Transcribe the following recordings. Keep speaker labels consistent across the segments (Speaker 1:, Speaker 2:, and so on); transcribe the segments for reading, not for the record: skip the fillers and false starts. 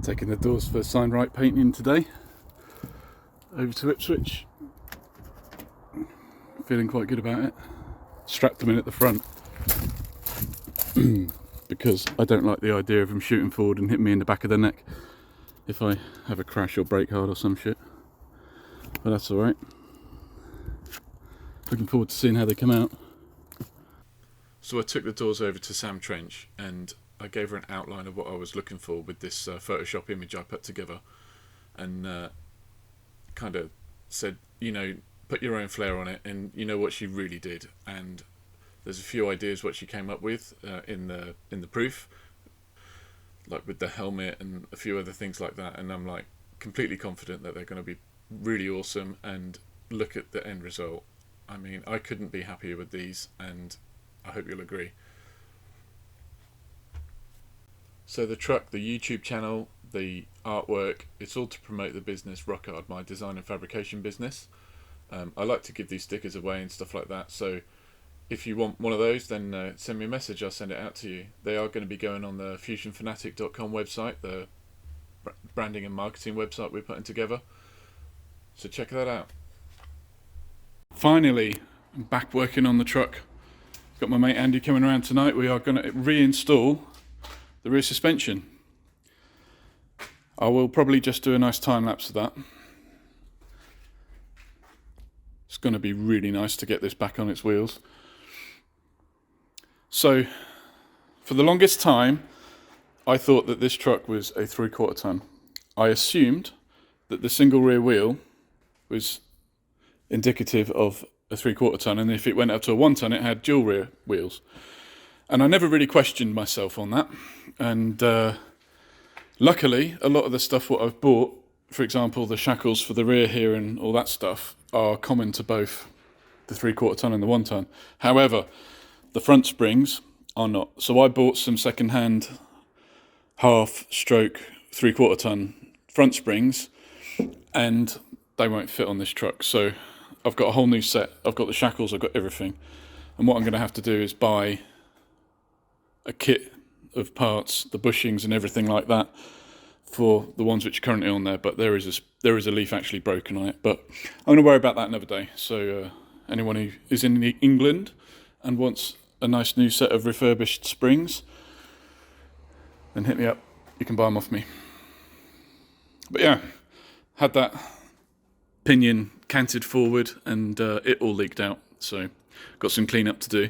Speaker 1: Taking the doors for Sighwriting painting today. Over to Ipswich. Feeling quite good about it. Strapped them in at the front because I don't like the idea of them shooting forward and hitting me in the back of the neck if I have a crash or brake hard or some shit. But that's alright. Looking forward to seeing how they come out. So I took the doors over to Sam Trench and I gave her an outline of what I was looking for with this Photoshop image I put together, and kind of said, you know, put your own flair on it. And you know what she really did, and there's a few ideas what she came up with in the proof, like with the helmet and a few other things like that, and I'm like completely confident that they're going to be really awesome. And look at the end result. I mean, I couldn't be happier with these, and I hope you'll agree. So the truck, the YouTube channel, the artwork, it's all to promote the business Rocard, my design and fabrication business. I like to give these stickers away and stuff like that, so if you want one of those, then send me a message, I'll send it out to you. They are going to be going on the fusionfanatic.com website, the branding and marketing website we're putting together, so check that out. Finally, I'm back working on the truck. Got my mate Andy coming around tonight. We are going to reinstall the rear suspension. I will probably just do a nice time lapse of that. It's going to be really nice to get this back on its wheels. So, for the longest time, I thought that this truck was a 3/4 ton. I assumed that the single rear wheel was indicative of a 3/4 ton, and if it went up to a 1 ton, it had dual rear wheels. And I never really questioned myself on that. And luckily, a lot of the stuff what I've bought, for example, the shackles for the rear here and all that stuff, are common to both the 3/4 ton and the 1 ton. However, the front springs are not. So I bought some second-hand half-stroke 3/4 ton front springs, and they won't fit on this truck. So I've got a whole new set. I've got the shackles, I've got everything. And what I'm going to have to do is buy a kit of parts, the bushings and everything like that, for the ones which are currently on there. But there is a leaf actually broken on it. But I'm going to worry about that another day. So anyone who is in England and wants a nice new set of refurbished springs, then hit me up. You can buy them off me. But yeah, had that pinion canted forward and it all leaked out. So got some clean up to do.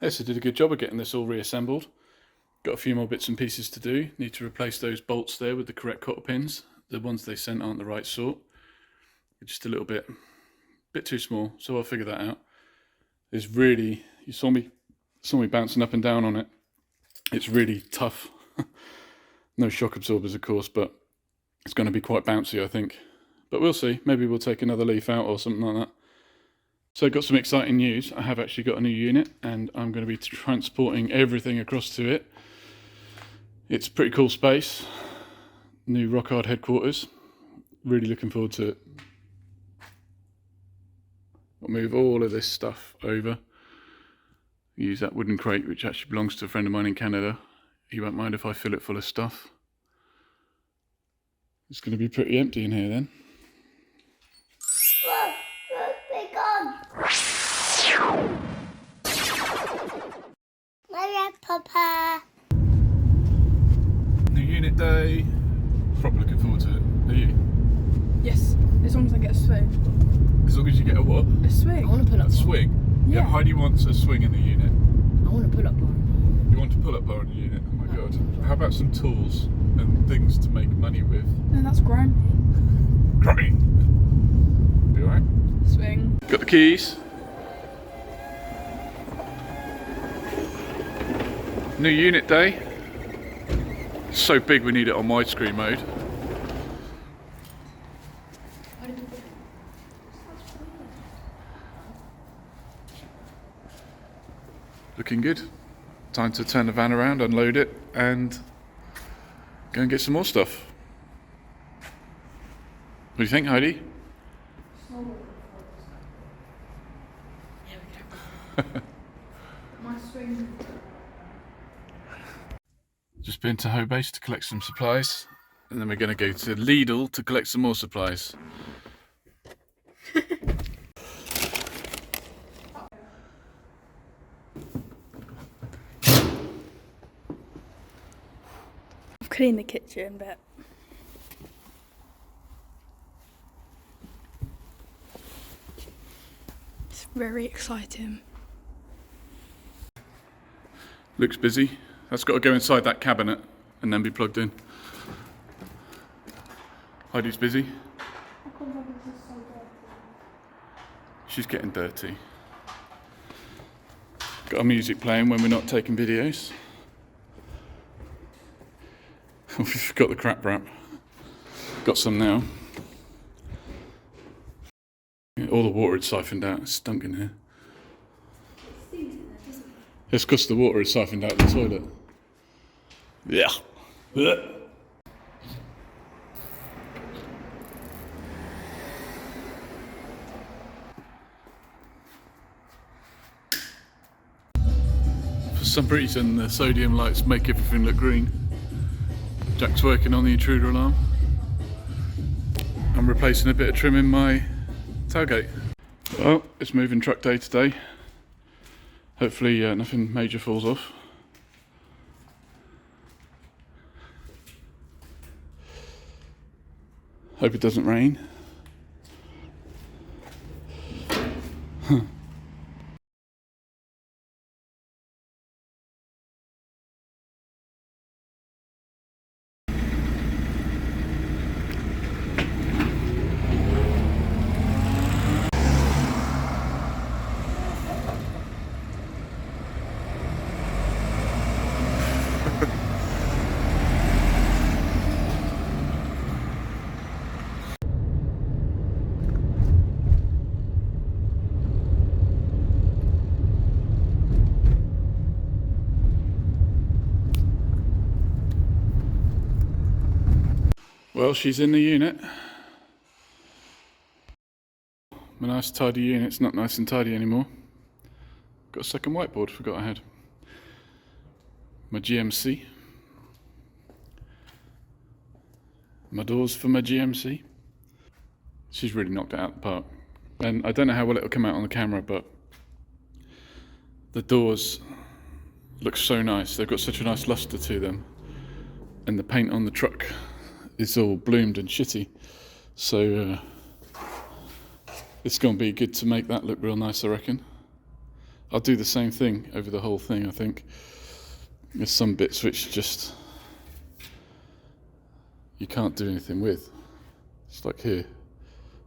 Speaker 1: Yes, I did a good job of getting this all reassembled. Got a few more bits and pieces to do. Need to replace those bolts there with the correct cotter pins. The ones they sent aren't the right sort. They're just a little bit too small, so I'll figure that out. It's really, you saw me bouncing up and down on it. It's really tough. No shock absorbers, of course, but it's going to be quite bouncy, I think. But we'll see. Maybe we'll take another leaf out or something like that. So I've got some exciting news. I have actually got a new unit, and I'm going to be transporting everything across to it. It's a pretty cool space. New Rocard headquarters. Really looking forward to it. I'll move all of this stuff over. Use that wooden crate, which actually belongs to a friend of mine in Canada. He won't mind if I fill it full of stuff. It's going to be pretty empty in here then.
Speaker 2: Look, they're gone. Hello, Papa.
Speaker 1: New unit day. Probably looking forward to it. Are you?
Speaker 3: Yes, as long as I get a swing.
Speaker 1: As long as you get a what?
Speaker 3: A swing.
Speaker 2: I want to pull up.
Speaker 1: A swing?
Speaker 3: Yeah.
Speaker 1: Heidi wants a swing in the unit.
Speaker 2: I want to pull up bar.
Speaker 1: You want to pull up bar in the unit? Oh my god. How about some tools and things to make money with?
Speaker 3: No, that's grimy.
Speaker 1: Great. Be alright?
Speaker 3: Swing.
Speaker 1: Got the keys. New unit day. So big we need it on widescreen mode. Looking good. Time to turn the van around, unload it, and go and get some more stuff. What do you think, Heidi?
Speaker 3: My swing.
Speaker 1: Just been to Hoe Base to collect some supplies, and then we're going to go to Lidl to collect some more supplies.
Speaker 3: I've cleaned the kitchen, but it's very exciting.
Speaker 1: Looks busy. That's got to go inside that cabinet and then be plugged in. Heidi's busy. She's getting dirty. Got our music playing when we're not taking videos. We've got the crap wrap. Got some now. All the water had siphoned out. It's stunk in here. It's because the water is siphoned out of the toilet. Yeah. For some reason, the sodium lights make everything look green. Jack's working on the intruder alarm. I'm replacing a bit of trim in my tailgate. Well, it's moving truck day today. Hopefully nothing major falls off. Hope it doesn't rain. Well, she's in the unit. My nice tidy unit's not nice and tidy anymore. Got a second whiteboard, forgot I had. My GMC. My doors for my GMC. She's really knocked it out of the park. And I don't know how well it'll come out on the camera, but the doors look so nice. They've got such a nice luster to them. And the paint on the truck is all bloomed and shitty. So it's going to be good to make that look real nice, I reckon. I'll do the same thing over the whole thing, I think. There's some bits which just you can't do anything with. It's like here.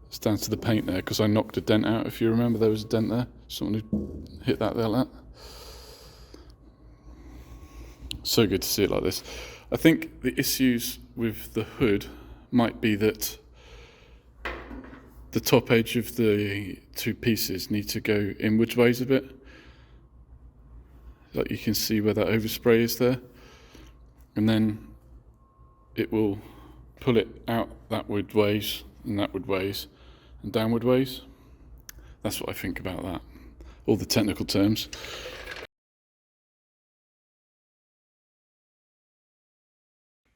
Speaker 1: It's down to the paint there because I knocked a dent out. If you remember, there was a dent there. Someone who hit that there like that. So good to see it like this. I think the issues with the hood might be that the top edge of the two pieces need to go inwards ways a bit. Like you can see where that overspray is there. And then it will pull it out thatward ways and thatward ways and downward ways. That's what I think about that. All the technical terms.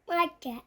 Speaker 2: Like that.